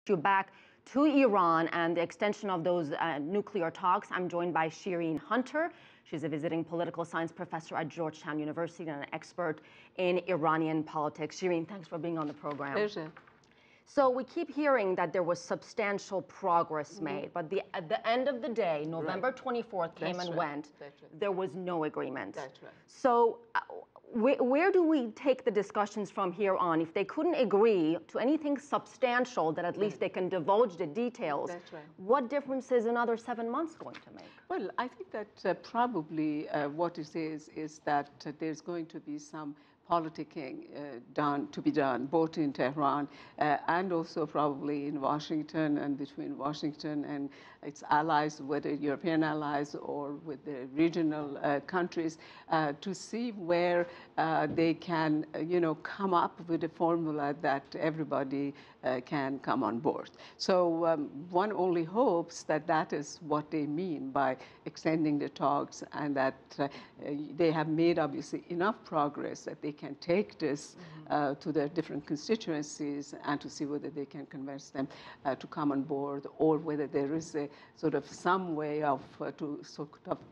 You back to Iran and the extension of those nuclear talks. I'm joined by Shireen Hunter. She's a visiting political science professor at Georgetown University and an expert in Iranian politics. Shireen, thanks for being on the program. Pleasure. So we keep hearing that there was substantial progress made, but at the end of the day, November 24th came and went. There was no agreement. That's right. So where do we take the discussions from here on? If they couldn't agree to anything substantial that at least they can divulge the details, That's right. what difference is another 7 months going to make? Well, I think that probably what it is that there's going to be some politicking to be done, both in Tehran and also probably in Washington and between Washington and its allies, whether European allies or with the regional countries, to see where they can, come up with a formula that everybody can come on board. So one only hopes that that is what they mean by extending the talks, and that they have made obviously enough progress that they can take this to their different constituencies and to see whether they can convince them to come on board, or whether there is a sort of some way of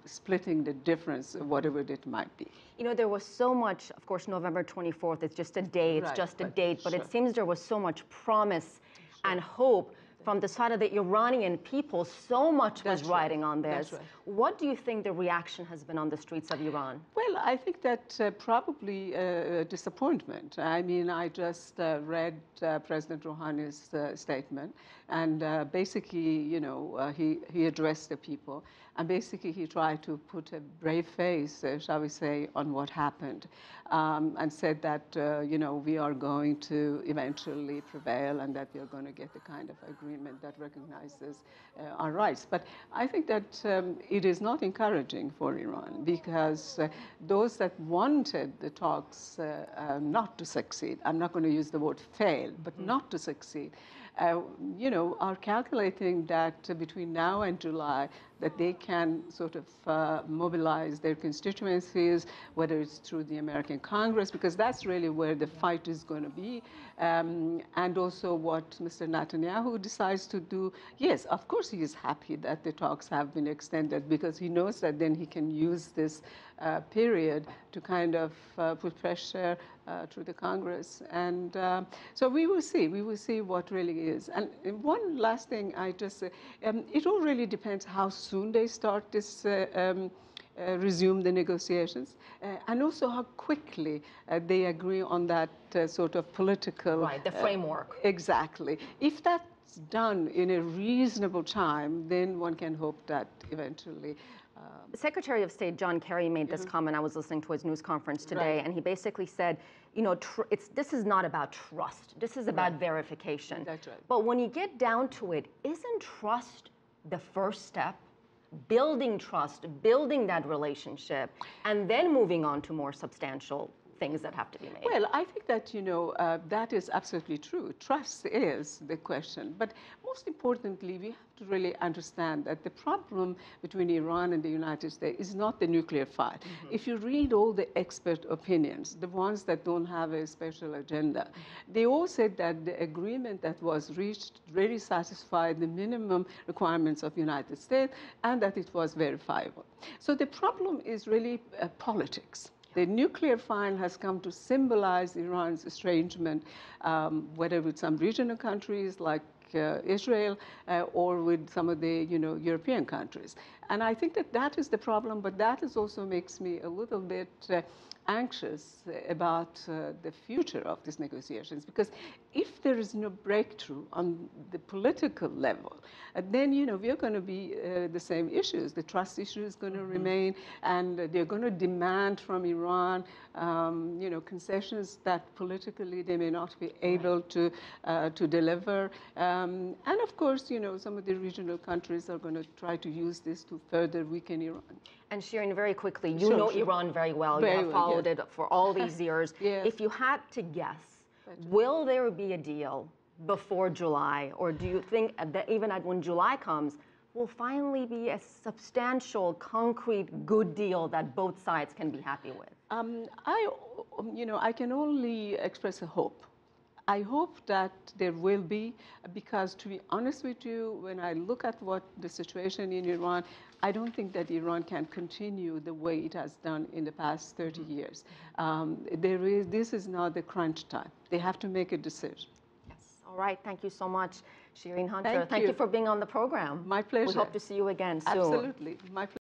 splitting the difference, whatever it might be. There was so much, of course, November 24th, it's just a day, it's just a date, but it seems there was so much promise and hope from the side of the Iranian people. So much was riding on this. What do you think the reaction has been on the streets of Iran? Well, I think that probably disappointment. I mean, I just read President Rouhani's statement, and basically, he addressed the people, and basically he tried to put a brave face, shall we say, on what happened, and said that, we are going to eventually prevail and that we are going to get the kind of agreement that recognizes our rights. But I think that it is not encouraging for Iran, because those that wanted the talks not to succeed, I'm not going to use the word fail, but not to succeed, are calculating that between now and July, that they can sort of mobilize their constituencies, whether it's through the American Congress, because that's really where the fight is going to be, and also what Mr. Netanyahu decides to do. Yes, of course he is happy that the talks have been extended, because he knows that then he can use this period to kind of put pressure through the Congress. And so we will see what really is. And one last thing I just say, it all really depends how soon they start this resume the negotiations, and also how quickly they agree on that sort of political... Right, the framework. Exactly. If that's done in a reasonable time, then one can hope that eventually... Secretary of State John Kerry made this comment. I was listening to his news conference today, and he basically said, this is not about trust. This is about verification. That's right. But when you get down to it, isn't trust the first step? Building trust, building that relationship, and then moving on to more substantial things that have to be made. Well, I think that, that is absolutely true. Trust is the question. But most importantly, we have to really understand that the problem between Iran and the United States is not the nuclear fight. If you read all the expert opinions, the ones that don't have a special agenda, they all said that the agreement that was reached really satisfied the minimum requirements of the United States, and that it was verifiable. So the problem is really politics. The nuclear file has come to symbolize Iran's estrangement, whether with some regional countries like Israel or with some of the European countries. And I think that that is the problem, but that is also makes me a little bit anxious about the future of these negotiations, because if there is no breakthrough on the political level, then we are going to be the same issues. The trust issue is going to remain, and they're going to demand from Iran, concessions that politically they may not be able to deliver. And of course, some of the regional countries are going to try to use this to further weaken Iran. And Shireen, very quickly, you know Iran very well. You have followed it for all these years. If you had to guess, will there be a deal before July, or do you think that even when July comes, will finally be a substantial, concrete, good deal that both sides can be happy with? I can only express a hope. I hope that there will be, because to be honest with you, when I look at what the situation in Iran, I don't think that Iran can continue the way it has done in the past 30 years. This is not the crunch time. They have to make a decision. Yes. All right. Thank you so much, Shireen Hunter. Thank you for being on the program. My pleasure. We hope to see you again soon. Absolutely. My pleasure.